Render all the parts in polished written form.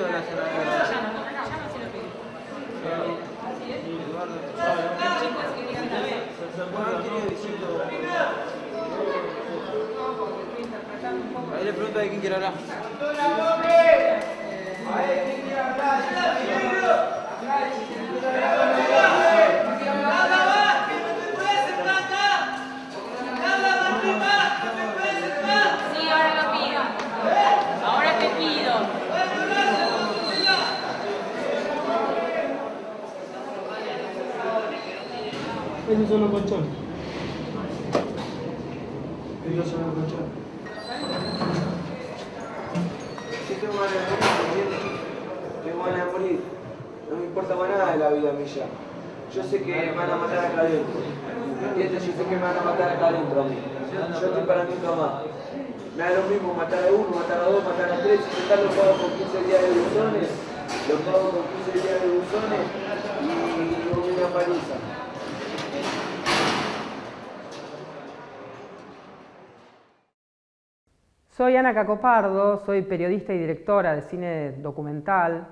o la senadora? Ahí le pregunto a quién quiere hablar. Sí, ahora lo pido. Ahora te pido. Esos son los colchones. Esos son los colchones. Yo tengo ganas de morir, tengo ganas de morir. No me importa más nada de la vida mía. Yo sé que me van a matar acá adentro. ¿Entiendes? Yo sé que me van a matar acá adentro a mí. Yo estoy para mí nomás. Me da lo mismo matar a uno, matar a dos, matar a tres. Si total lo pago con 15 días de buzones, lo pago con 15 días de buzones y una paliza. Soy Ana Cacopardo, soy periodista y directora de cine documental.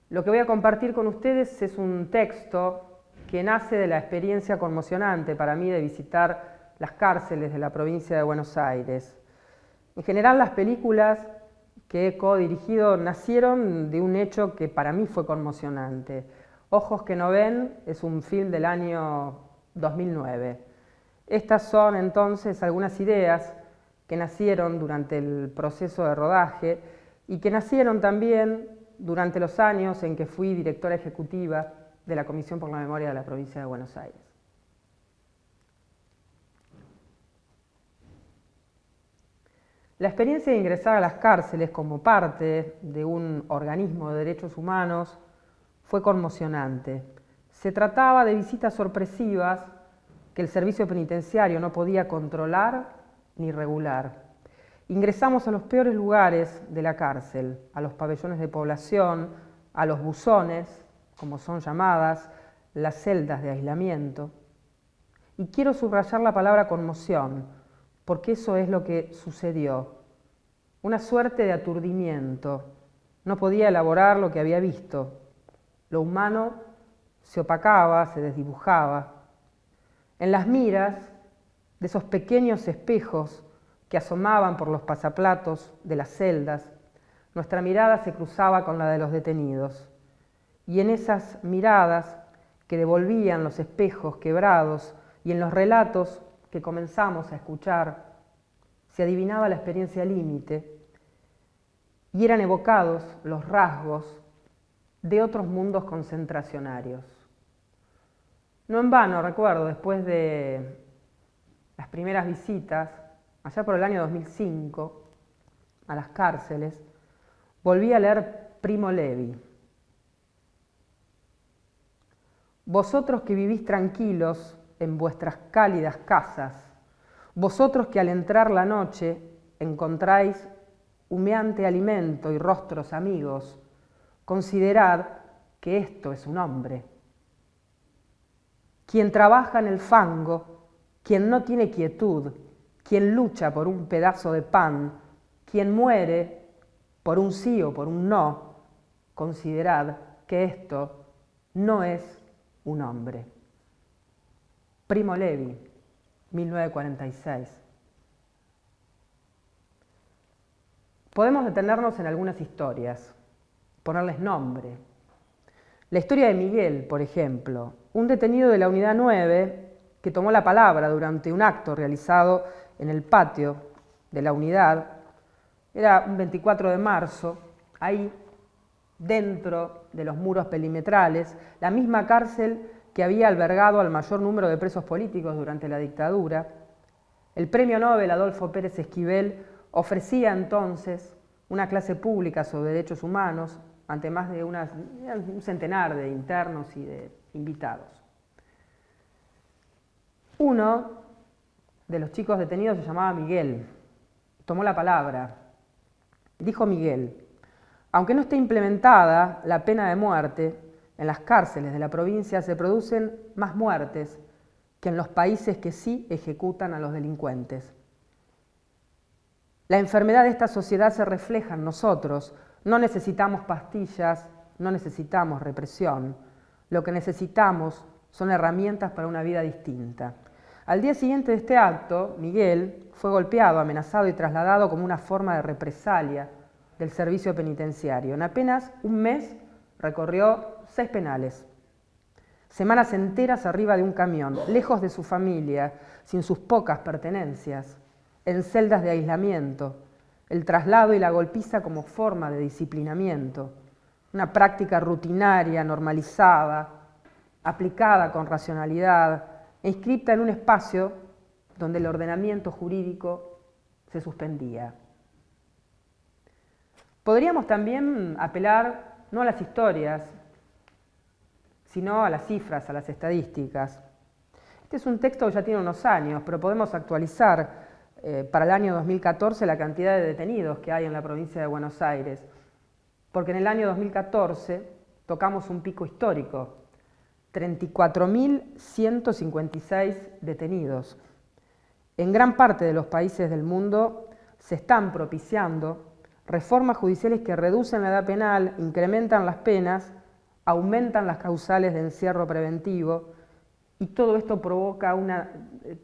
Lo que voy a compartir con ustedes es un texto que nace de la experiencia conmocionante para mí de visitar las cárceles de la provincia de Buenos Aires. En general, las películas que he co-dirigido nacieron de un hecho que para mí fue conmocionante. Ojos que no ven es un film del año 2009. Estas son entonces algunas ideas que nacieron durante el proceso de rodaje y que nacieron también durante los años en que fui directora ejecutiva de la Comisión por la Memoria de la Provincia de Buenos Aires. La experiencia de ingresar a las cárceles como parte de un organismo de derechos humanos fue conmocionante. Se trataba de visitas sorpresivas que el servicio penitenciario no podía controlar ni regular. Ingresamos a los peores lugares de la cárcel, a los pabellones de población, a los buzones, como son llamadas, las celdas de aislamiento. Y quiero subrayar la palabra conmoción, porque eso es lo que sucedió. Una suerte de aturdimiento. No podía elaborar lo que había visto. Lo humano se opacaba, se desdibujaba. En las miras de esos pequeños espejos que asomaban por los pasaplatos de las celdas, nuestra mirada se cruzaba con la de los detenidos. Y en esas miradas que devolvían los espejos quebrados y en los relatos que comenzamos a escuchar, se adivinaba la experiencia límite y eran evocados los rasgos de otros mundos concentracionarios. No en vano, recuerdo, después de las primeras visitas, allá por el año 2005, a las cárceles, volví a leer Primo Levi. Vosotros que vivís tranquilos en vuestras cálidas casas, vosotros que al entrar la noche encontráis humeante alimento y rostros amigos, considerad que esto es un hombre. Quien trabaja en el fango, quien no tiene quietud, quien lucha por un pedazo de pan, quien muere por un sí o por un no, considerad que esto no es un hombre. Primo Levi, 1946. Podemos detenernos en algunas historias, ponerles nombre. La historia de Miguel, por ejemplo, un detenido de la Unidad 9 que tomó la palabra durante un acto realizado en el patio de la unidad. Era un 24 de marzo, ahí, dentro de los muros perimetrales, la misma cárcel que había albergado al mayor número de presos políticos durante la dictadura. El premio Nobel Adolfo Pérez Esquivel ofrecía entonces una clase pública sobre derechos humanos ante más de un centenar de internos y de invitados. Uno de los chicos detenidos se llamaba Miguel. Tomó la palabra. Dijo Miguel: aunque no esté implementada la pena de muerte, en las cárceles de la provincia se producen más muertes que en los países que sí ejecutan a los delincuentes. La enfermedad de esta sociedad se refleja en nosotros, No necesitamos pastillas, no necesitamos represión. Lo que necesitamos son herramientas para una vida distinta. Al día siguiente de este acto, Miguel fue golpeado, amenazado y trasladado como una forma de represalia del servicio penitenciario. En apenas un mes recorrió 6 penales. Semanas enteras arriba de un camión, lejos de su familia, sin sus pocas pertenencias, en celdas de aislamiento, el traslado y la golpiza como forma de disciplinamiento, una práctica rutinaria, normalizada, aplicada con racionalidad e inscripta en un espacio donde el ordenamiento jurídico se suspendía. Podríamos también apelar no a las historias, sino a las cifras, a las estadísticas. Este es un texto que ya tiene unos años, pero podemos actualizar para el año 2014 la cantidad de detenidos que hay en la provincia de Buenos Aires, porque en el año 2014 tocamos un pico histórico, 34.156 detenidos. En gran parte de los países del mundo se están propiciando reformas judiciales que reducen la edad penal, incrementan las penas, aumentan las causales de encierro preventivo y todo esto provoca una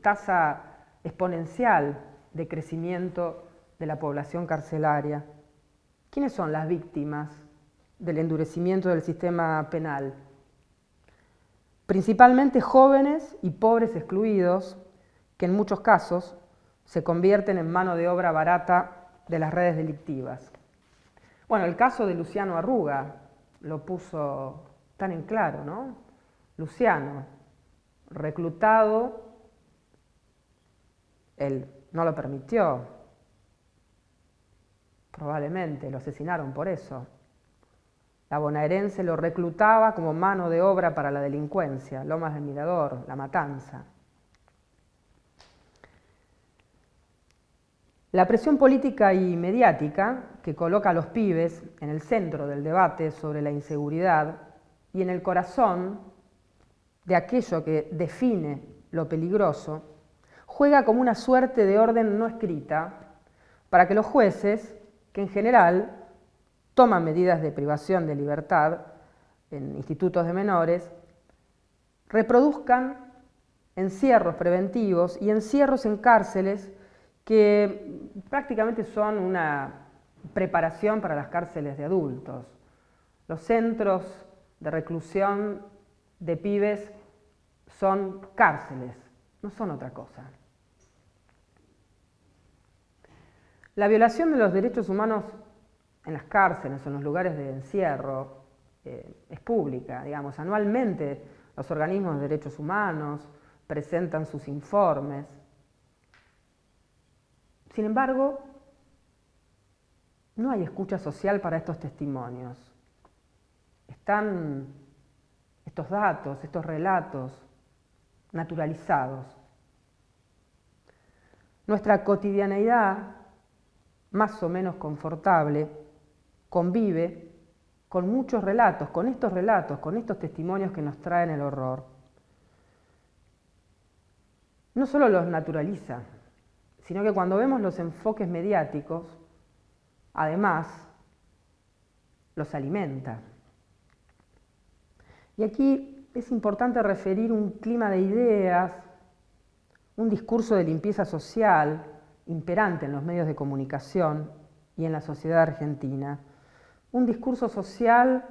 tasa exponencial de crecimiento de la población carcelaria. ¿Quiénes son las víctimas del endurecimiento del sistema penal? Principalmente jóvenes y pobres excluidos que en muchos casos se convierten en mano de obra barata de las redes delictivas. Bueno, el caso de Luciano Arruga lo puso tan en claro, ¿no? Luciano, reclutado, él no lo permitió, probablemente lo asesinaron por eso. La bonaerense lo reclutaba como mano de obra para la delincuencia, Lomas del Mirador, La Matanza. La presión política y mediática que coloca a los pibes en el centro del debate sobre la inseguridad y en el corazón de aquello que define lo peligroso, juega como una suerte de orden no escrita para que los jueces, que en general toman medidas de privación de libertad en institutos de menores, reproduzcan encierros preventivos y encierros en cárceles que prácticamente son una preparación para las cárceles de adultos. Los centros de reclusión de pibes son cárceles, no son otra cosa. La violación de los derechos humanos en las cárceles o en los lugares de encierro es pública, digamos. Anualmente los organismos de derechos humanos presentan sus informes. Sin embargo, no hay escucha social para estos testimonios. Están estos datos, estos relatos naturalizados. Nuestra cotidianeidad, más o menos confortable, convive con muchos relatos, con estos testimonios que nos traen el horror. No solo los naturaliza, sino que cuando vemos los enfoques mediáticos, además, los alimenta. Y aquí es importante referir un clima de ideas, un discurso de limpieza social imperante en los medios de comunicación y en la sociedad argentina. Un discurso social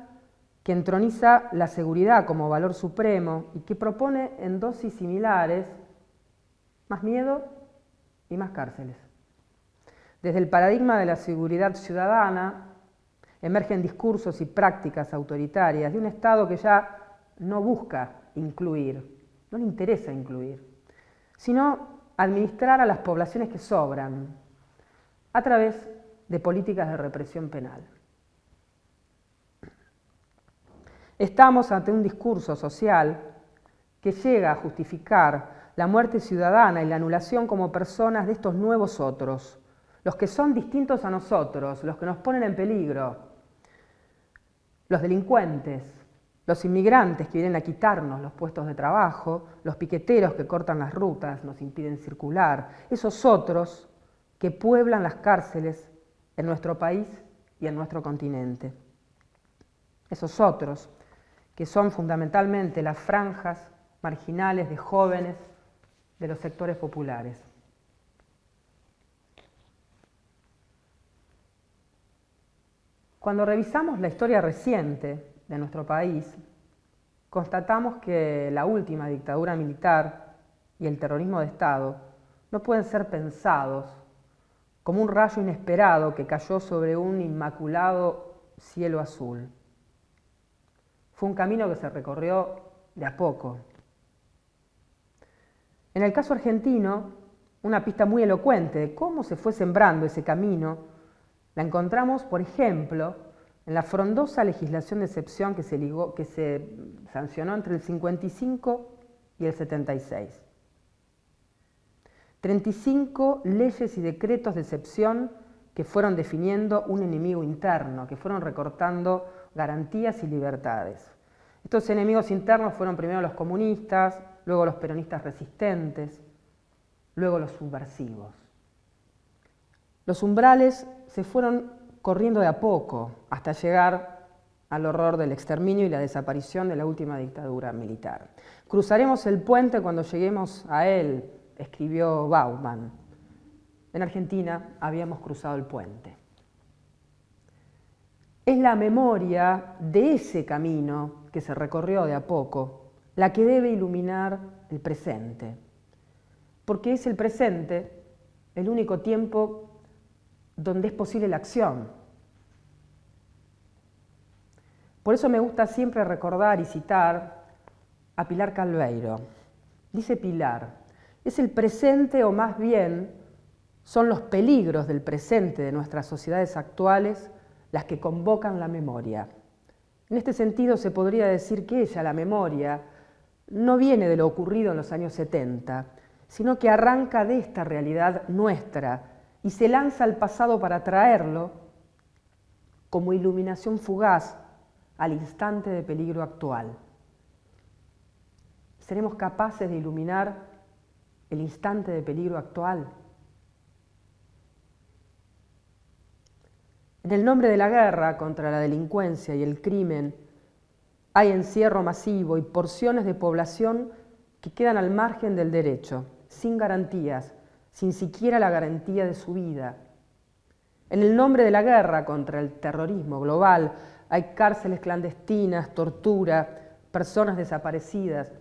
que entroniza la seguridad como valor supremo y que propone en dosis similares más miedo y más cárceles. Desde el paradigma de la seguridad ciudadana emergen discursos y prácticas autoritarias de un Estado que ya no busca incluir, no le interesa incluir, sino administrar a las poblaciones que sobran a través de políticas de represión penal. Estamos ante un discurso social que llega a justificar la muerte ciudadana y la anulación como personas de estos nuevos otros, los que son distintos a nosotros, los que nos ponen en peligro, los delincuentes, los inmigrantes que vienen a quitarnos los puestos de trabajo, los piqueteros que cortan las rutas, nos impiden circular, esos otros que pueblan las cárceles en nuestro país y en nuestro continente. Esos otros, que son fundamentalmente las franjas marginales de jóvenes de los sectores populares. Cuando revisamos la historia reciente de nuestro país, constatamos que la última dictadura militar y el terrorismo de Estado no pueden ser pensados como un rayo inesperado que cayó sobre un inmaculado cielo azul. Fue un camino que se recorrió de a poco. En el caso argentino, una pista muy elocuente de cómo se fue sembrando ese camino la encontramos, por ejemplo, en la frondosa legislación de excepción que se sancionó entre el 55 y el 76. 35 leyes y decretos de excepción que fueron definiendo un enemigo interno, que fueron recortando garantías y libertades. Estos enemigos internos fueron primero los comunistas, luego los peronistas resistentes, luego los subversivos. Los umbrales se fueron corriendo de a poco hasta llegar al horror del exterminio y la desaparición de la última dictadura militar. Cruzaremos el puente cuando lleguemos a él, escribió Bauman. En Argentina habíamos cruzado el puente. Es la memoria de ese camino que se recorrió de a poco la que debe iluminar el presente, porque es el presente el único tiempo donde es posible la acción. Por eso me gusta siempre recordar y citar a Pilar Calveiro. Dice Pilar, es el presente, o más bien son los peligros del presente de nuestras sociedades actuales las que convocan la memoria. En este sentido se podría decir que ella, la memoria, no viene de lo ocurrido en los años 70, sino que arranca de esta realidad nuestra y se lanza al pasado para traerlo como iluminación fugaz al instante de peligro actual. ¿Seremos capaces de iluminar el instante de peligro actual? En el nombre de la guerra contra la delincuencia y el crimen, hay encierro masivo y porciones de población que quedan al margen del derecho, sin garantías, sin siquiera la garantía de su vida. En el nombre de la guerra contra el terrorismo global, hay cárceles clandestinas, tortura, personas desaparecidas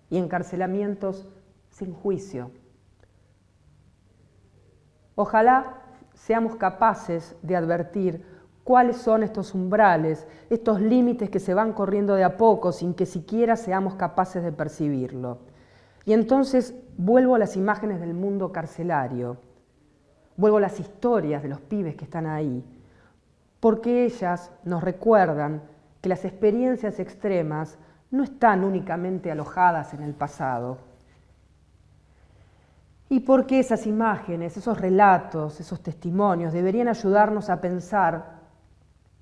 y encarcelamientos sin juicio. Ojalá seamos capaces de advertir cuáles son estos umbrales, estos límites que se van corriendo de a poco sin que siquiera seamos capaces de percibirlo. Y entonces vuelvo a las imágenes del mundo carcelario, vuelvo a las historias de los pibes que están ahí, porque ellas nos recuerdan que las experiencias extremas no están únicamente alojadas en el pasado, y porque esas imágenes, esos relatos, esos testimonios deberían ayudarnos a pensar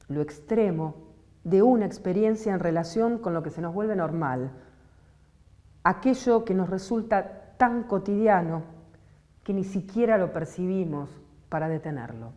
lo extremo de una experiencia en relación con lo que se nos vuelve normal, aquello que nos resulta tan cotidiano que ni siquiera lo percibimos para detenerlo.